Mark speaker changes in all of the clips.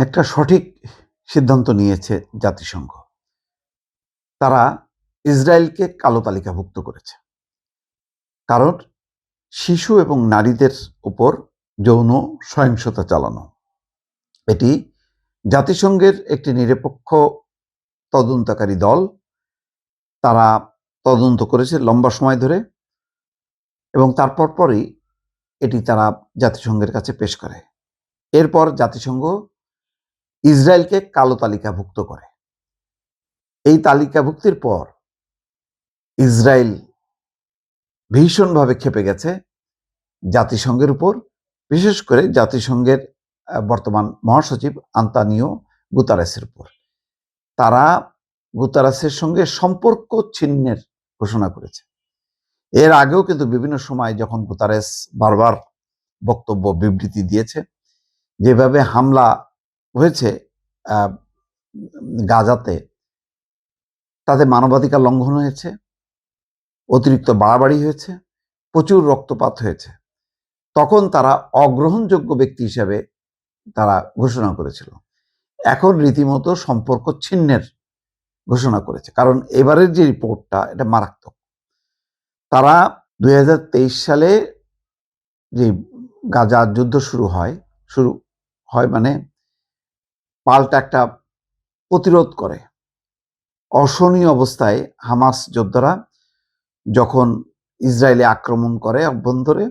Speaker 1: একটা সঠিক সিদ্ধান্ত নিয়েছে জাতিসংঘ। তারা ইসরায়েলকে কালো তালিকাভুক্ত করেছে। কারণ শিশু এবং নারীদের উপর যৌন সহিংসতা চালানো। এটি জাতিসংঘের একটি নিরপেক্ষ তদন্তকারী দল। তারা তদন্ত করেছে লম্বা সময় ধরে এবং তারপর পরই এটি তারা জাতিসংঘের কাছে পেশ করে। এরপর জাতিসংঘ ইসরায়েলকে কালো তালিকাভুক্ত করে। এই তালিকাভুক্তির পর ইসরায়েল ভীষণভাবে ক্ষেপে গেছে জাতিসংঘের উপর, বিশেষ করে জাতিসংঘের বর্তমান মহাসচিব আন্তোনিও গুতেরেসের উপর। তারা গুতেরেসের সঙ্গে সম্পর্ক ছিন্নের ঘোষণা করেছে। এর আগেও কিন্তু বিভিন্ন সময় যখন গুতেরেস বারবার বক্তব্য বিবৃতি দিয়েছে, যেভাবে হামলা হয়েছে গাজাতে, তাতে মানবাধিকার লঙ্ঘন হয়েছে, অতিরিক্ত বাড়াবাড়ি হয়েছে, প্রচুর রক্তপাত হয়েছে, তখন তারা অগ্রহণযোগ্য ব্যক্তি হিসেবে তারা ঘোষণা করেছিল। এখন রীতিমতো সম্পর্ক ছিন্নের ঘোষণা করেছে, কারণ এবারের যে রিপোর্টটা এটা মারাত্মক। তারা 2023 সালে যে গাজা যুদ্ধ শুরু হয় মানে পাল্টা একটা প্রতিরোধ করে। অসহনীয় অবস্থায় হামাস যোদ্ধারা যখন ইসরায়েলে আক্রমণ করে অভ্যন্তরে,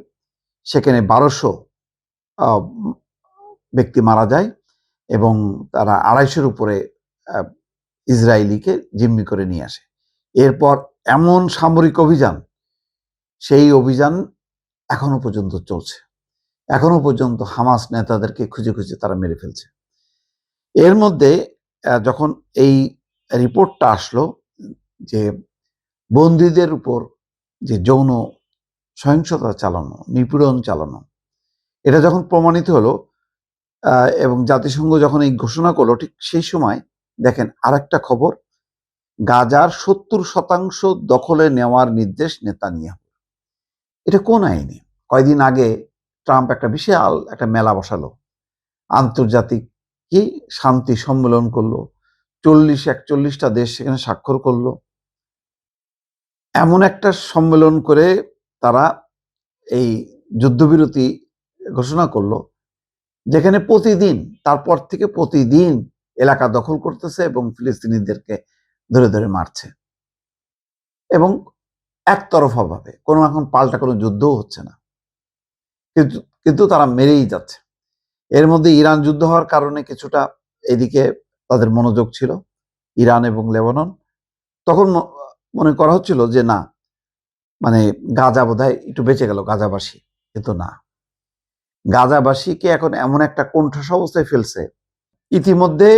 Speaker 1: সেখানে 1200 ব্যক্তি মারা যায় এবং তারা 250-এর উপরে ইসরায়েলিকে জিম্মি করে নিয়ে আসে। এরপর এমন সামরিক অভিযান, সেই অভিযান এখনো পর্যন্ত চলছে। এখনো পর্যন্ত হামাস নেতাদেরকে খুঁজে খুঁজে তারা মেরে ফেলছে। এর মধ্যে যখন এই রিপোর্টটা আসলো যে বন্দীদের উপর যে যৌন সহিংসতা চালানো, নিপীড়ন চালানো, এটা যখন প্রমাণিত হলো এবং জাতিসংঘ যখন এই ঘোষণা করলো, ঠিক সেই সময় দেখেন আরেকটা খবর, গাজার 70% দখলে নেওয়ার নির্দেশ নেতানিয়াহু। এটা কোন আইনে? কয়দিন আগে ট্রাম্প একটা বিশাল একটা মেলা বসালো, আন্তর্জাতিক কি শান্তি সম্মেলন করলো, 40-41টা দেশ সেখানে স্বাক্ষর করলো। এমন একটা সম্মেলন করে তারা এই যুদ্ধবিরতি ঘোষণা করলো, যেখানে প্রতিদিন, তারপর থেকে প্রতিদিন এলাকা দখল করতেছে এবং ফিলিস্তিনিদেরকে ধরে ধরে মারছে, এবং একতরফা ভাবে, কোনো এখন পাল্টা কোনো যুদ্ধও হচ্ছে না, কিন্তু তারা মেরেই যাচ্ছে। এর মধ্যে ইরান যুদ্ধ হওয়ার কারণে কিছুটা এদিকে তাদের মনোযোগ ছিল, ইরান এবং লেবানন। তখন মনে করা হচ্ছিল যে না, মানে গাজা বোধহয় একটু বেঁচে গেল গাজাবাসী, কিন্তু না, গাজাবাসীকে এখন এমন একটা কোণঠাসা অবস্থায় ফেলছে। ইতিমধ্যে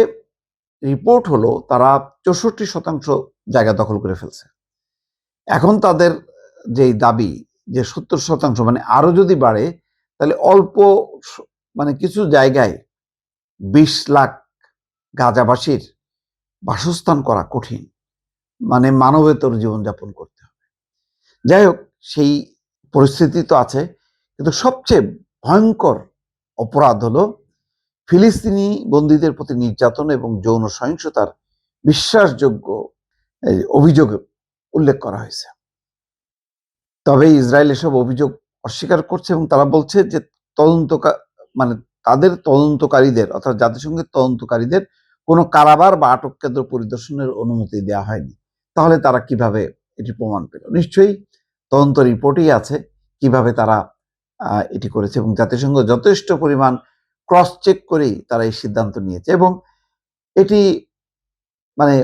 Speaker 1: রিপোর্ট হলো তারা 64% জায়গা দখল করে ফেলছে। এখন তাদের যেই দাবি যে 70%, মানে আরো যদি বাড়ে তাহলে অল্প মানে কিছু জায়গায় 20 লাখ গাজাবাসীর বাসস্থান করা কঠিন, মানে মানবেতর জীবনযাপন করতে হবে। যাই হোক, সেই পরিস্থিতি তো আছে, কিন্তু সবচেয়ে ভয়ঙ্কর অপরাধ হলো ফিলিস্তিনি বন্দীদের প্রতি নির্যাতন এবং যৌন সহিংসতার বিশ্বাসযোগ্য অভিযোগ উল্লেখ করা হয়েছে। তবে ইসরায়েল এসব অভিযোগ অস্বীকার করছে এবং তারা বলছে যে মানে তাদের তদন্তকারীদের, অর্থাৎ জাতিসংঘের তদন্তকারীদের কোনো কারাগার বা আটক কেন্দ্র পরিদর্শনের অনুমতি দেওয়া হয়নি। তাহলে তারা কিভাবে এটি প্রমাণ পেল? নিশ্চয়ই তদন্ত রিপোর্টেই আছে কিভাবে তারা এটি করেছে, এবং জাতিসংঘ যথেষ্ট পরিমাণ ক্রস চেক করেই তারা এই সিদ্ধান্ত নিয়েছে। এবং এটি মানে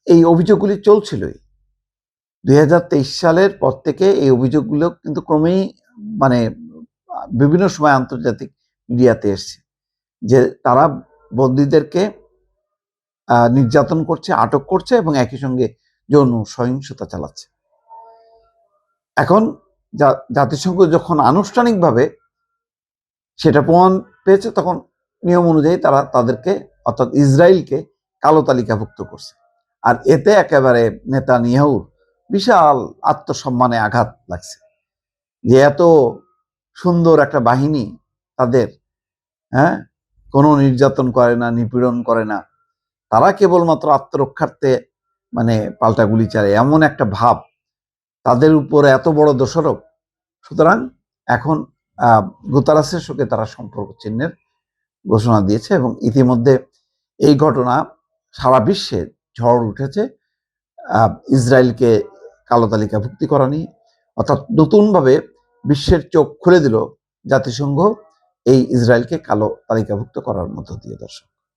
Speaker 1: এই অভিযোগগুলি চলছিলই 2023 সালের পর থেকে। এই অভিযোগগুলো কিন্তু ক্রমেই মানে বিভিন্ন সময় আন্তর্জাতিক মিডিয়াতে এসছে যে তারা বন্দীদেরকে নির্যাতন করছে, আটক করছে এবং একই সঙ্গে যৌন সহিংসতা চালাচ্ছে। এখন জাতিসংঘ যখন আনুষ্ঠানিকভাবে সেটা প্রমাণ পেয়েছে, তখন নিয়ম অনুযায়ী তারা তাদেরকে, অর্থাৎ ইসরায়েলকে কালো তালিকাভুক্ত করছে। আর এতে একেবারে নেতানিয়াহুর বিশাল আত্মসম্মানে আঘাত লাগছে যে এত সুন্দর একটা বাহিনী তাদের, কোনো নির্যাতন করে না, নিপীড়ন করে না, তারা কেবলমাত্র আত্মরক্ষার্থে মানে পাল্টা গুলি চালায়, এমন একটা ভাব, তাদের উপরে এত বড় দোষারোপ। সুতরাং এখন গুতারাসের সঙ্গে তারা সম্পর্ক ছিন্নের ঘোষণা দিয়েছে এবং ইতিমধ্যে এই ঘটনা সারা বিশ্বে ঝড় উঠেছে ইসরায়েলকে কালো তালিকাভুক্তি করা নিয়ে। অর্থাৎ নতুনভাবে বিশ্বের চোখ খুলে দিল জাতিসংঘ এই ইসরায়েলকে কালো তালিকাভুক্ত করার মধ্য দিয়ে। দর্শক।